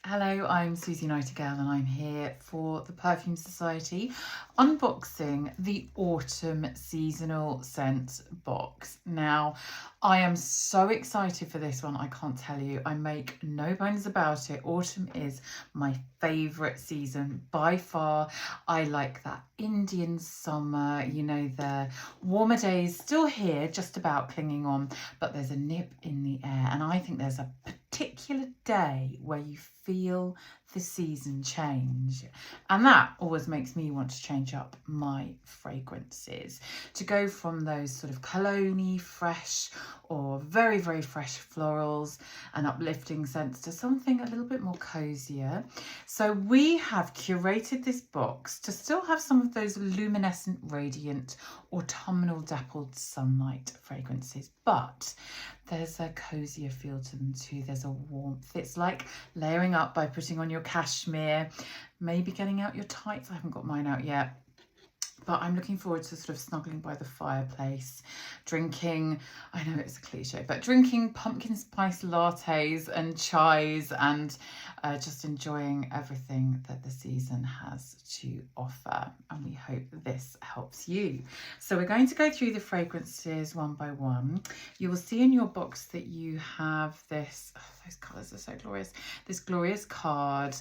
Hello, I'm Susie Nightingale and I'm here for the Perfume Society unboxing the autumn seasonal scent box. Now, I am so excited for this one, I can't tell you. I make no bones about it. Autumn is my favourite season by far. I like that Indian summer, you know, the warmer days still here, just about clinging on, but there's a nip in the air, and I think there's a particular day where you feel the season change, and that always makes me want to change up my fragrances to go from those sort of cologne-y, fresh or very fresh florals and uplifting scents to something a little bit more cozier. So we have curated this box to still have some of those luminescent, radiant, autumnal dappled sunlight fragrances, but there's a cozier feel to them too. There's a warmth. It's like layering up by putting on your cashmere, maybe getting out your tights. I haven't got mine out yet, but I'm looking forward to sort of snuggling by the fireplace, drinking, I know it's a cliche, but drinking pumpkin spice lattes and chais and just enjoying everything that the season has to offer. And we hope this helps you. So we're going to go through the fragrances one by one. You will see in your box that you have this, oh, those colours are so glorious, this glorious card,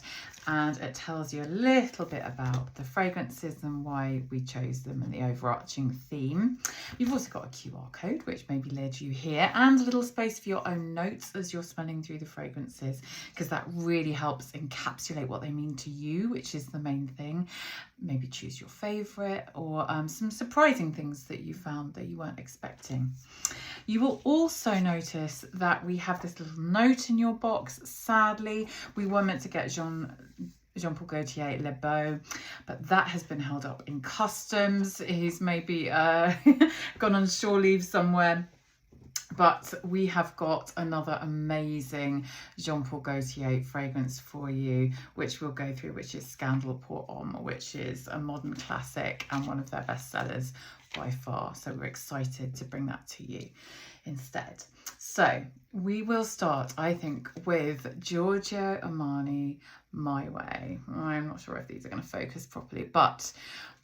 and it tells you a little bit about the fragrances and why we chose them and the overarching theme. You've also got a QR code which maybe led you here, and a little space for your own notes as you're smelling through the fragrances, because that really helps encapsulate what they mean to you, which is the main thing. Maybe choose your favourite, or some surprising things that you found that you weren't expecting. You will also notice that we have this little note in your box. Sadly, we were meant to get Jean Paul Gaultier Le Beau, but that has been held up in customs. He's maybe gone on shore leave somewhere. But we have got another amazing Jean Paul Gaultier fragrance for you, which we'll go through, which is Scandal Pour Homme, which is a modern classic and one of their best sellers by far. So we're excited to bring that to you instead. So we will start, I think, with Giorgio Armani My Way. I'm not sure if these are going to focus properly, but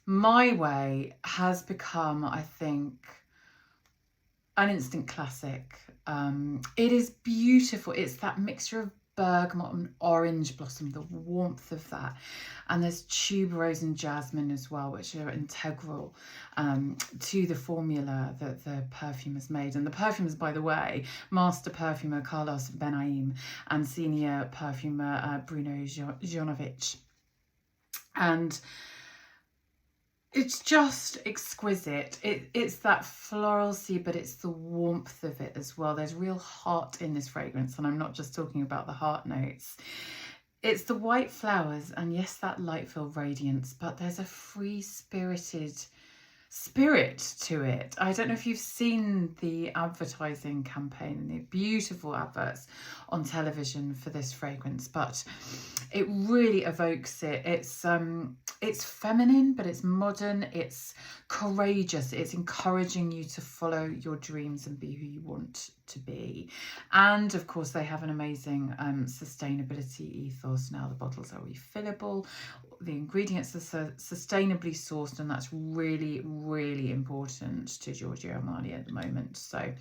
My Way has become, I think, an instant classic. It is beautiful. It's that mixture of bergamot and orange blossom, the warmth of that. And there's tuberose and jasmine as well, which are integral to the formula that the perfume has made. And the perfumes, by the way, master perfumer Carlos Benaim and senior perfumer Bruno Jonovic. And it's just exquisite. It's that floralcy, but it's the warmth of it as well. There's real heart in this fragrance, and I'm not just talking about the heart notes. It's the white flowers, and yes, that light-filled radiance, but there's a free-spirited spirit to it. I don't know if you've seen the advertising campaign and the beautiful adverts on television for this fragrance, but it really evokes it. It's feminine, but it's modern, it's courageous, it's encouraging you to follow your dreams and be who you want to be. And of course, they have an amazing sustainability ethos now. The bottles are refillable, the ingredients are sustainably sourced, and that's really important to Giorgio Armani at the moment. So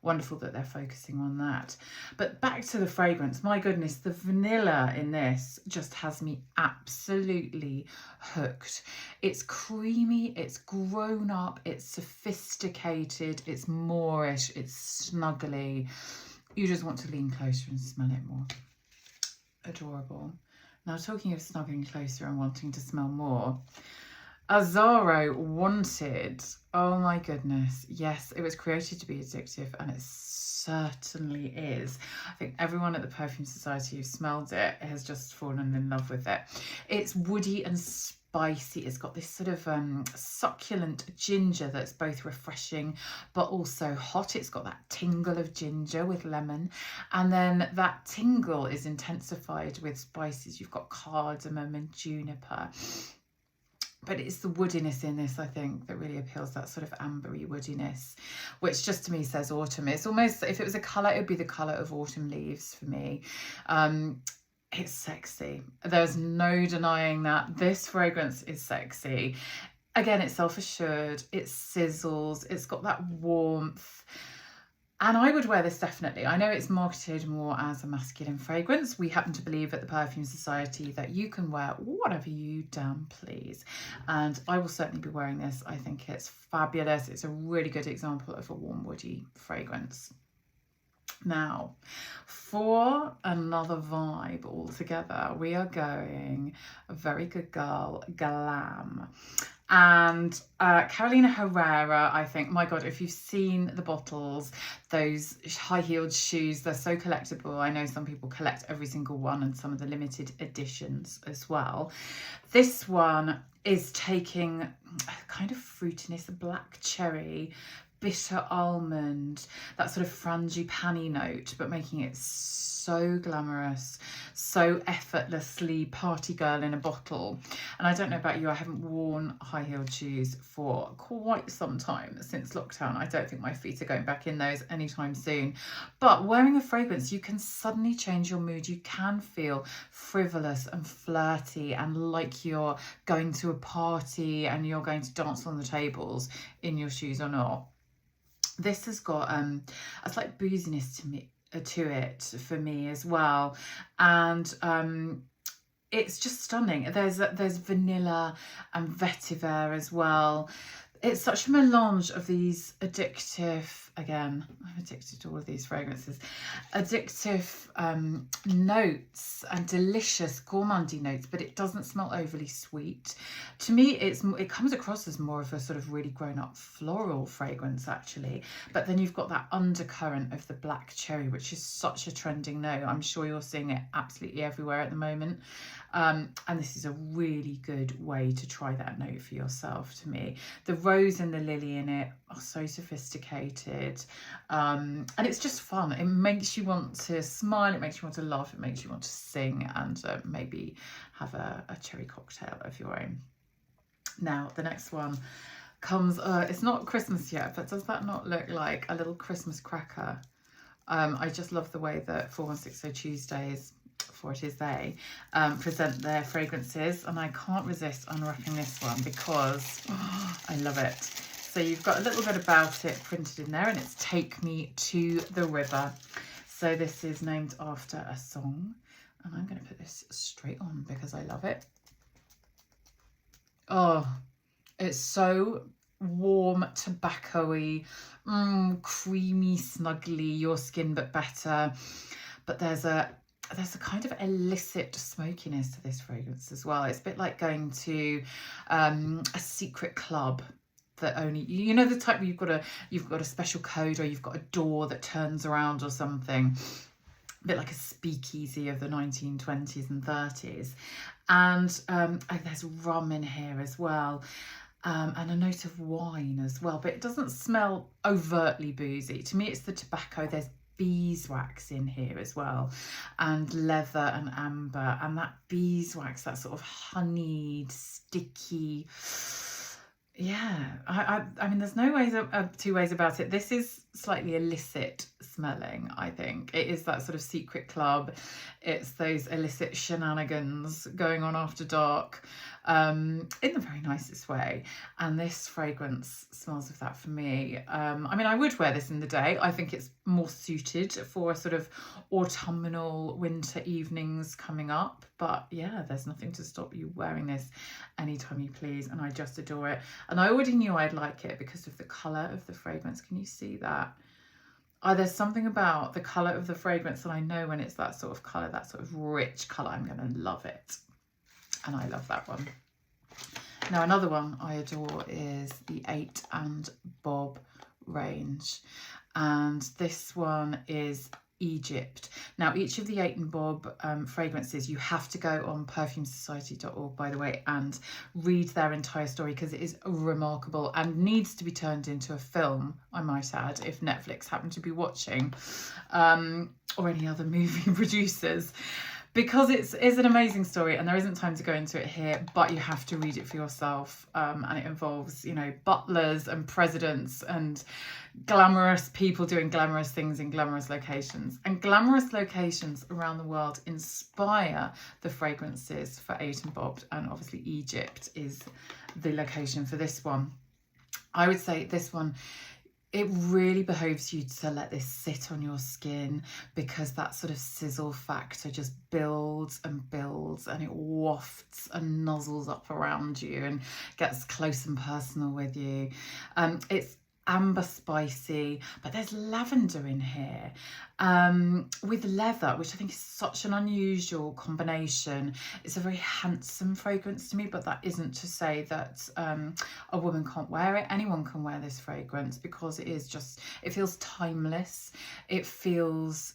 wonderful that they're focusing on that. But back to the fragrance, my goodness, the vanilla in this just has me absolutely hooked. It's creamy, it's grown up, it's sophisticated, it's Moorish, it's snuggly. You just want to lean closer and smell it more. Adorable. Now, talking of snuggling closer and wanting to smell more, Azzaro Wanted. Oh my goodness. Yes, it was created to be addictive, and it certainly is. I think everyone at the Perfume Society who smelled it has just fallen in love with it. It's woody and spicy. It's got this sort of succulent ginger that's both refreshing but also hot. It's got that tingle of ginger with lemon, and then that tingle is intensified with spices. You've got cardamom and juniper. But it's the woodiness in this, I think, that really appeals, that sort of ambery woodiness, which just to me says autumn. It's almost, if it was a colour, it would be the colour of autumn leaves for me. it's sexy. There's no denying that. This fragrance is sexy. Again, it's self-assured, it sizzles, it's got that warmth. And I would wear this definitely. I know it's marketed more as a masculine fragrance. We happen to believe at the Perfume Society that you can wear whatever you damn please. And I will certainly be wearing this. I think it's fabulous. It's a really good example of a warm, woody fragrance. Now, for another vibe altogether, we are going a very good girl glam. And Carolina Herrera, I think, my God, if you've seen the bottles, those high-heeled shoes, they're so collectible. I know some people collect every single one and some of the limited editions as well. This one is taking a kind of fruitiness, a black cherry, bitter almond, that sort of frangipani note, but making it so glamorous, so effortlessly party girl in a bottle. And I don't know about you, I haven't worn high-heeled shoes for quite some time since lockdown. I don't think my feet are going back in those anytime soon. But wearing a fragrance, you can suddenly change your mood. You can feel frivolous and flirty and like you're going to a party and you're going to dance on the tables in your shoes or not. This has got a slight booziness to it for me as well, and it's just stunning. There's vanilla and vetiver as well. It's such a melange of these addictive, again, I'm addicted to all of these fragrances, addictive notes and delicious gourmandy notes, but it doesn't smell overly sweet. To me, it comes across as more of a sort of really grown-up floral fragrance, actually. But then you've got that undercurrent of the black cherry, which is such a trending note. I'm sure you're seeing it absolutely everywhere at the moment. And this is a really good way to try that note for yourself, to me. The rose and the lily in it are so sophisticated, and it's just fun. It makes you want to smile, it makes you want to laugh, it makes you want to sing, and maybe have a cherry cocktail of your own. Now, the next one comes, it's not Christmas yet, but does that not look like a little Christmas cracker? I just love the way that 4160 Tuesdays, for it is they, present their fragrances, and I can't resist unwrapping this one because I love it. So you've got a little bit about it printed in there, and it's Take Me to the River. So this is named after a song, and I'm going to put this straight on because I love it. Oh, it's so warm, tobacco-y, creamy, snuggly, your skin but better. But there's a kind of illicit smokiness to this fragrance as well. It's a bit like going to a secret club that only, you know, the type where you've got a special code, or you've got a door that turns around or something. A bit like a speakeasy of the 1920s and 30s. And there's rum in here as well. And a note of wine as well, but it doesn't smell overtly boozy. To me, it's the tobacco. There's beeswax in here as well, and leather and amber, and that beeswax, that sort of honeyed, sticky, yeah, I mean, there's no two ways about it. This is slightly illicit smelling, I think. It is that sort of secret club. It's those illicit shenanigans going on after dark, in the very nicest way. And this fragrance smells of that for me. I mean, I would wear this in the day. I think it's more suited for sort of autumnal winter evenings coming up. But yeah, there's nothing to stop you wearing this anytime you please. And I just adore it. And I already knew I'd like it because of the colour of the fragrance. Can you see that? Oh, there's something about the colour of the fragrance, and I know when it's that sort of colour, that sort of rich colour, I'm going to love it. And I love that one. Now, another one I adore is the 8 and Bob range. And this one is Egypt. Now, each of the 8 and Bob fragrances, you have to go on perfumesociety.org, by the way, and read their entire story, because it is remarkable and needs to be turned into a film, I might add, if Netflix happen to be watching, or any other movie producers. because it's an amazing story, and there isn't time to go into it here, but you have to read it for yourself. And it involves, you know, butlers and presidents and glamorous people doing glamorous things in glamorous locations. And glamorous locations around the world inspire the fragrances for Eight & Bobbed, and obviously Egypt is the location for this one. I would say this one, it really behoves you to let this sit on your skin, because that sort of sizzle factor just builds and builds, and it wafts and nuzzles up around you and gets close and personal with you. It's amber spicy, but there's lavender in here with leather, which I think is such an unusual combination. It's a very handsome fragrance to me, but that isn't to say that a woman can't wear it. Anyone can wear this fragrance, because it is just, it feels timeless. It feels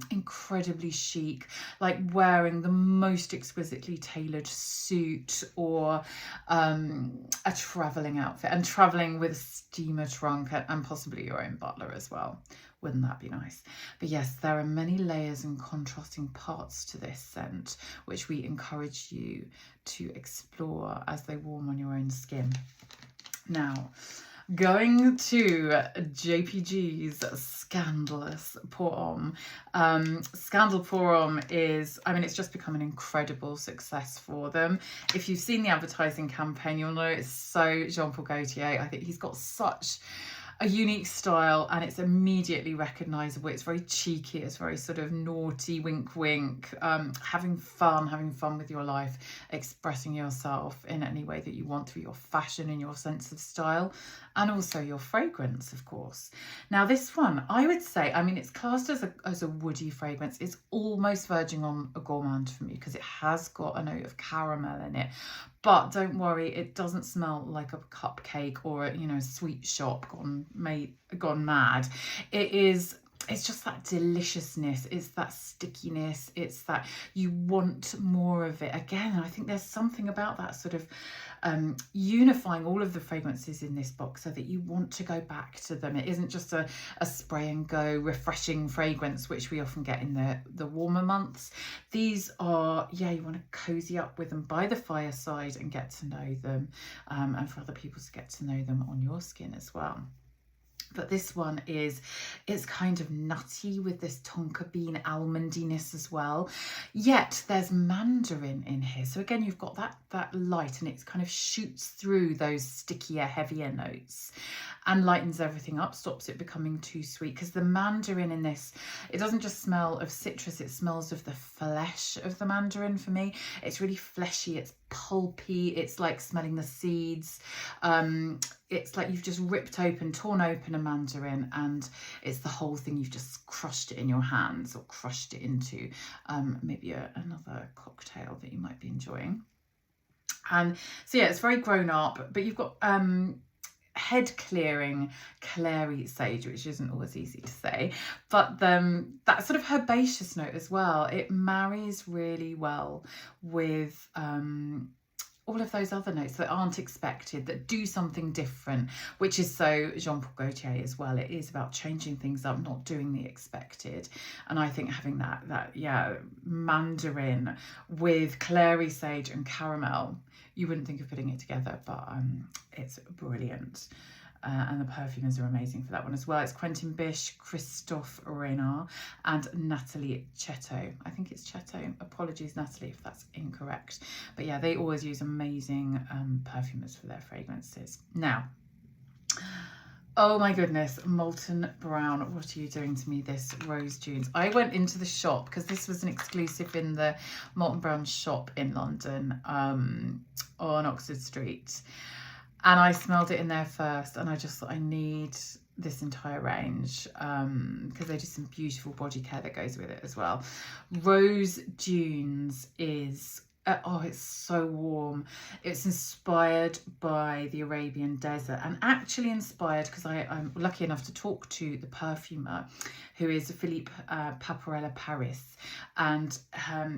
incredibly chic, like wearing the most exquisitely tailored suit or a traveling outfit, and traveling with a steamer trunk and possibly your own butler as well. Wouldn't that be nice? But yes, there are many layers and contrasting parts to this scent, which we encourage you to explore as they warm on your own skin. Now, going to JPG's Scandalous Pour Homme. Scandal Pour Homme is, I mean, it's just become an incredible success for them. If you've seen the advertising campaign, you'll know it's so Jean Paul Gaultier. I think he's got such a unique style, and it's immediately recognizable. It's very cheeky, it's very sort of naughty, wink wink, having fun with your life, expressing yourself in any way that you want through your fashion and your sense of style, and also your fragrance, of course. Now this one, I would say, I mean, it's classed as a woody fragrance. It's almost verging on a gourmand for me, because it has got a note of caramel in it. But don't worry, it doesn't smell like a cupcake or a, you know, sweet shop gone mad. It's just that deliciousness, it's that stickiness, it's that you want more of it. Again, I think there's something about that sort of unifying all of the fragrances in this box so that you want to go back to them. It isn't just a spray and go refreshing fragrance, which we often get in the warmer months. These are, yeah, you want to cozy up with them by the fireside and get to know them, and for other people to get to know them on your skin as well. But this one it's kind of nutty with this tonka bean almondiness as well. Yet there's mandarin in here. So again, you've got that light, and it kind of shoots through those stickier, heavier notes and lightens everything up, stops it becoming too sweet. Because the mandarin in this, it doesn't just smell of citrus, it smells of the flesh of the mandarin for me. It's really fleshy, it's pulpy, it's like smelling the seeds. It's like you've just torn open a mandarin, and it's the whole thing. You've just crushed it in your hands, or crushed it into maybe another cocktail that you might be enjoying. And so yeah, it's very grown up, but you've got head clearing clary sage, which isn't always easy to say, but that sort of herbaceous note as well, it marries really well with all of those other notes that aren't expected, that do something different, which is so Jean Paul Gaultier as well. It is about changing things up, not doing the expected. And I think having that mandarin with clary sage and caramel, you wouldn't think of putting it together, but it's brilliant. And the perfumers are amazing for that one as well. It's Quentin Bisch, Christophe Renard, and Natalie Chetto. I think it's Chetto. Apologies, Natalie, if that's incorrect. But yeah, they always use amazing perfumers for their fragrances. Now, oh my goodness, Molton Brown, what are you doing to me, this Rose Dunes? I went into the shop because this was an exclusive in the Molton Brown shop in London on Oxford Street. And I smelled it in there first, and I just thought I need this entire range because they do some beautiful body care that goes with it as well. Rose Dunes is oh, it's so warm. It's inspired by the Arabian desert, and actually inspired because I'm lucky enough to talk to the perfumer, who is Philippe Paparella Paris, and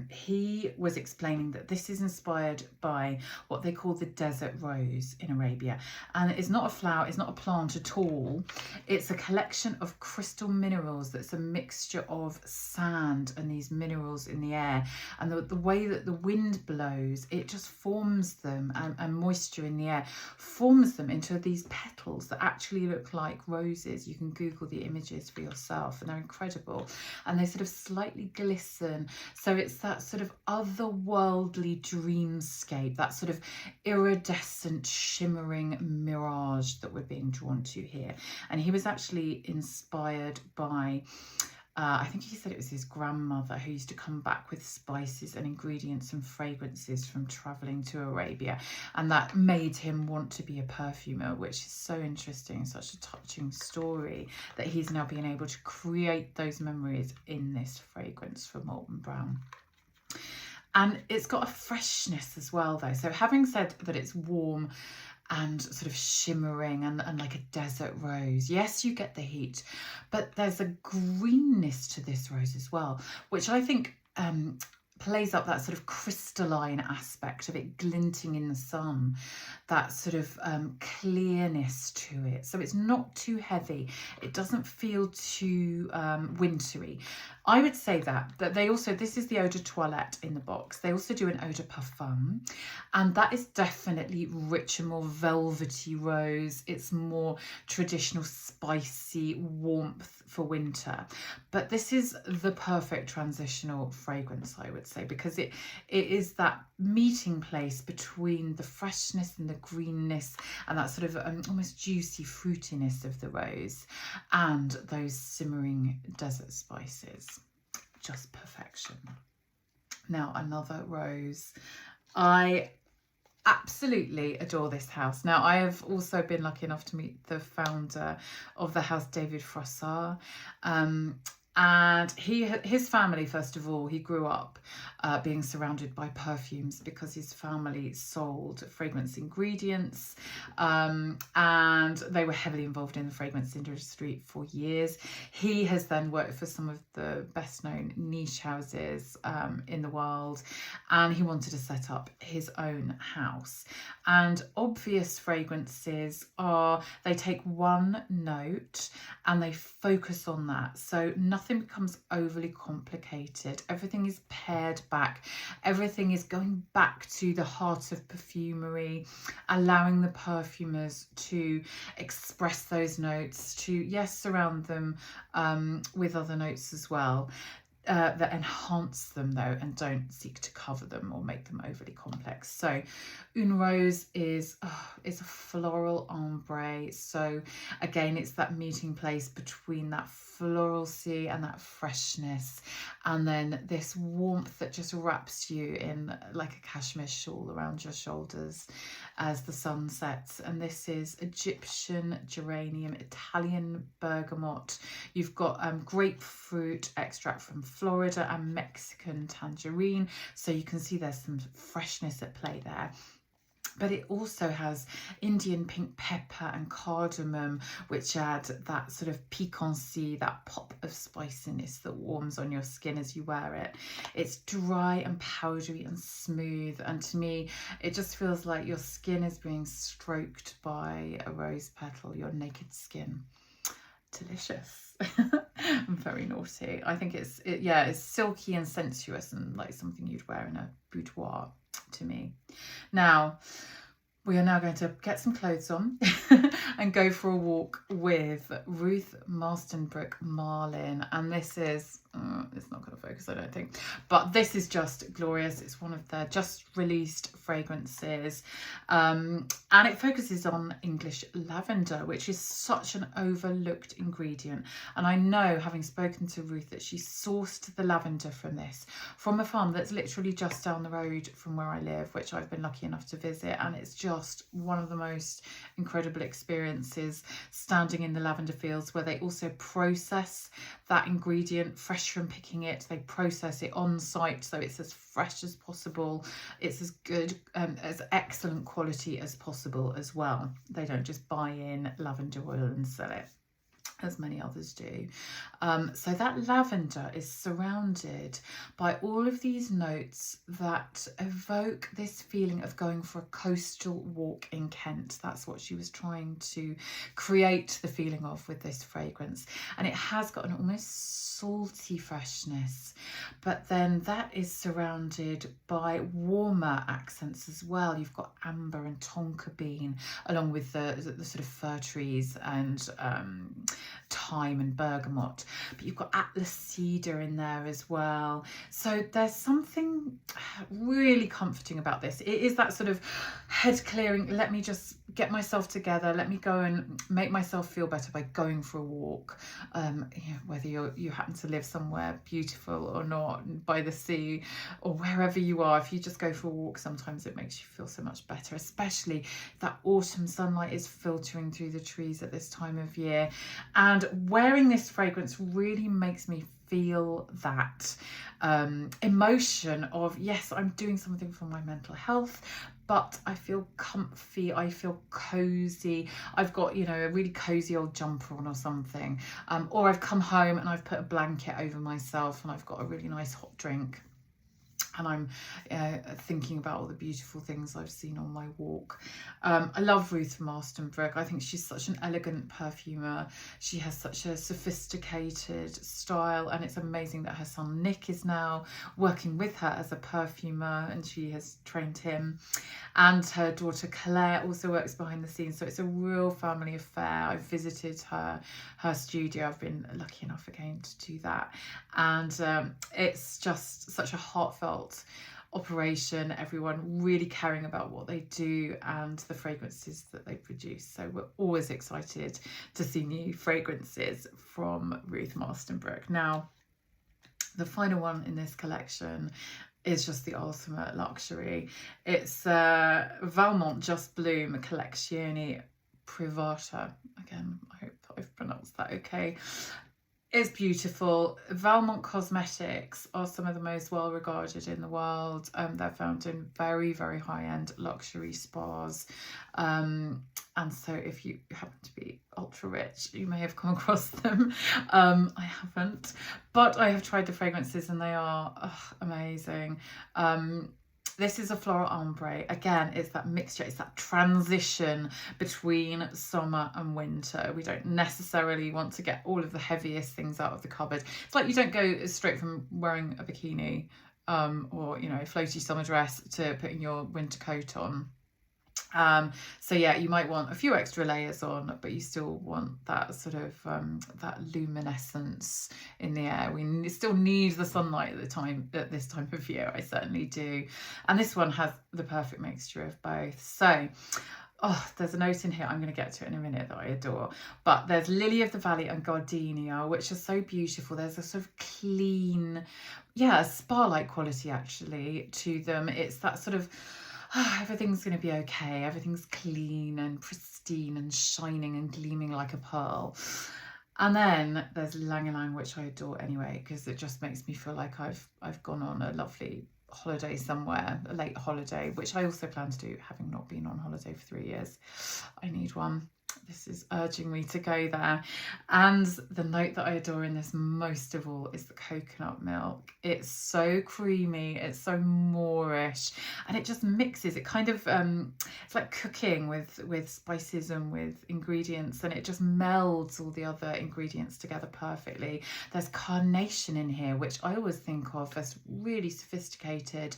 he was explaining that this is inspired by what they call the desert rose in Arabia, and it's not a flower, it's not a plant at all. It's a collection of crystal minerals that's a mixture of sand and these minerals in the air, and the way that the wind blows, it just forms them, and moisture in the air forms them into these petals that actually look like roses. You can Google the images for yourself, and they're incredible, and they sort of slightly glisten. So it's that sort of otherworldly dreamscape, that sort of iridescent shimmering mirage that we're being drawn to here. And he was actually inspired by I think he said it was his grandmother who used to come back with spices and ingredients and fragrances from travelling to Arabia, and that made him want to be a perfumer, which is so interesting, such a touching story, that he's now being able to create those memories in this fragrance from Alton Brown. And it's got a freshness as well though. So having said that it's warm and sort of shimmering and like a desert rose, yes, you get the heat, but there's a greenness to this rose as well, which I think plays up that sort of crystalline aspect of it glinting in the sun, that sort of clearness to it. So it's not too heavy, it doesn't feel too wintry. I would say that they also, this is the eau de toilette in the box, they also do an eau de parfum, and that is definitely richer, more velvety rose. It's more traditional spicy warmth for winter, but this is the perfect transitional fragrance, I would say, because it is that meeting place between the freshness and the greenness and that sort of almost juicy fruitiness of the rose and those simmering desert spices. Just perfection. Now another rose. I absolutely adore this house. Now I have also been lucky enough to meet the founder of the house, David Froissart, and his family, first of all, he grew up being surrounded by perfumes because his family sold fragrance ingredients, and they were heavily involved in the fragrance industry for years. He has then worked for some of the best known niche houses in the world, and he wanted to set up his own house. And obvious fragrances are, they take one note and they focus on that, so nothing becomes overly complicated. Everything is pared back, everything is going back to the heart of perfumery, allowing the perfumers to express those notes, to, yes, surround them with other notes as well, that enhance them though, and don't seek to cover them or make them overly complex. So Une Rose is a floral ombre. So again, it's that meeting place between that floralcy and that freshness, and then this warmth that just wraps you in like a cashmere shawl around your shoulders as the sun sets. And this is Egyptian geranium, Italian bergamot. You've got grapefruit extract from Florida and Mexican tangerine, so you can see there's some freshness at play there. But it also has Indian pink pepper and cardamom, which add that sort of piquancy, that pop of spiciness that warms on your skin as you wear it. It's dry and powdery and smooth, and to me it just feels like your skin is being stroked by a rose petal, your naked skin. Delicious. Very naughty. I think it's silky and sensuous and like something you'd wear in a boudoir to me. Now we are now going to get some clothes on and go for a walk with Ruth Marstenbrook Marlin, and this is it's not going to focus, I don't think, but this is just glorious. It's one of their just released fragrances, and it focuses on English lavender, which is such an overlooked ingredient. And I know, having spoken to Ruth, that she sourced the lavender from a farm that's literally just down the road from where I live, which I've been lucky enough to visit, and it's just one of the most incredible experiences standing in the lavender fields, where they also process that ingredient fresh fresh from picking it. They process it on site, so it's as fresh as possible. It's as good, as excellent quality as possible as well. They don't just buy in lavender oil and sell it, as many others do. So that lavender is surrounded by all of these notes that evoke this feeling of going for a coastal walk in Kent. That's what she was trying to create the feeling of with this fragrance. And it has got an almost salty freshness, but then that is surrounded by warmer accents as well. You've got amber and tonka bean, along with the sort of fir trees and thyme and bergamot, but you've got atlas cedar in there as well. So there's something really comforting about this. It is that sort of head clearing, let me just get myself together, let me go and make myself feel better by going for a walk. Whether you happen to live somewhere beautiful or not, by the sea or wherever you are, if you just go for a walk, sometimes it makes you feel so much better, especially if that autumn sunlight is filtering through the trees at this time of year. And wearing this fragrance really makes me feel that emotion of, yes, I'm doing something for my mental health, but I feel comfy, I feel cozy. I've got, a really cozy old jumper on or something, or I've come home and I've put a blanket over myself and I've got a really nice hot drink. And I'm thinking about all the beautiful things I've seen on my walk. I love Ruth Marstenbrook. I think she's such an elegant perfumer. She has such a sophisticated style, and it's amazing that her son Nick is now working with her as a perfumer, and she has trained him. And her daughter Claire also works behind the scenes, so it's a real family affair. I've visited her studio. I've been lucky enough again to do that, and it's just such a heartfelt operation, everyone really caring about what they do and the fragrances that they produce. So we're always excited to see new fragrances from Ruth Marstenbrook. Now, the final one in this collection is just the ultimate luxury. It's Valmont Just Bloom Collezioni Privata. Again, I hope I've pronounced that okay. It's beautiful. Valmont Cosmetics are some of the most well regarded in the world. They're found in very, very high-end luxury spas. And so if you happen to be ultra rich, you may have come across them. I haven't, but I have tried the fragrances and they are amazing. This is a Floral Ombre. Again, it's that mixture, it's that transition between summer and winter. We don't necessarily want to get all of the heaviest things out of the cupboard. It's like you don't go straight from wearing a bikini or, a floaty summer dress to putting your winter coat on. So yeah, you might want a few extra layers on, but you still want that sort of that luminescence in the air. We still need the sunlight at this time of year. I certainly do. And this one has the perfect mixture of both. So there's a note in here, I'm going to get to it in a minute, that I adore. But there's Lily of the Valley and Gardenia, which are so beautiful. There's a sort of clean, a spa-like quality actually to them. It's that sort of, everything's going to be okay. Everything's clean and pristine and shining and gleaming like a pearl. And then there's Ylang Ylang, which I adore anyway, because it just makes me feel like I've gone on a lovely holiday somewhere, a late holiday, which I also plan to do, having not been on holiday for 3 years. I need one. This is urging me to go there. And the note that I adore in this most of all is the coconut milk. It's so creamy, it's so Moorish, and it just mixes. It kind of it's like cooking with spices and with ingredients, and it just melds all the other ingredients together perfectly. There's carnation in here, which I always think of as really sophisticated,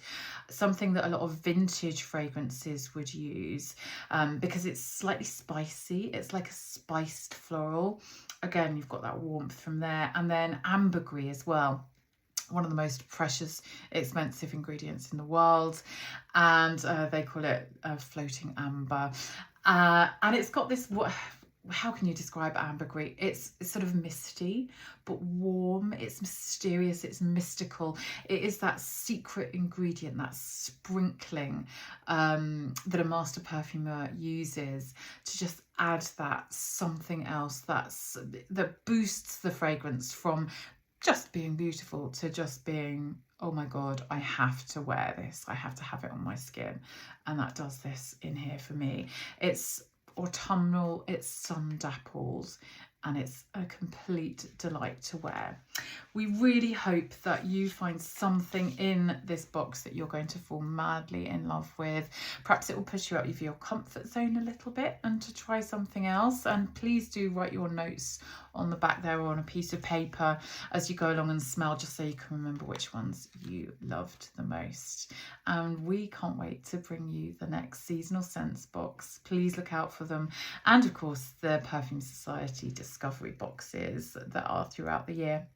something that a lot of vintage fragrances would use, because it's slightly spicy. It's like a spiced floral. Again, you've got that warmth from there. And then ambergris as well. One of the most precious, expensive ingredients in the world. And they call it floating amber. And it's got this, how can you describe ambergris? It's sort of misty, but warm. It's mysterious. It's mystical. It is that secret ingredient, that sprinkling that a master perfumer uses to just add that something else that boosts the fragrance from just being beautiful to just being, oh my God, I have to wear this. I have to have it on my skin. And that does this in here for me. It's autumnal, it's sun dapples, and it's a complete delight to wear. We really hope that you find something in this box that you're going to fall madly in love with. Perhaps it will push you out of your comfort zone a little bit and to try something else. And please do write your notes on the back there or on a piece of paper as you go along and smell, just so you can remember which ones you loved the most. And we can't wait to bring you the next seasonal scents box. Please look out for them. And of course, the Perfume Society discovery boxes that are throughout the year.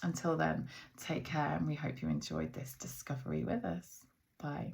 Until then, take care, and we hope you enjoyed this discovery with us. Bye.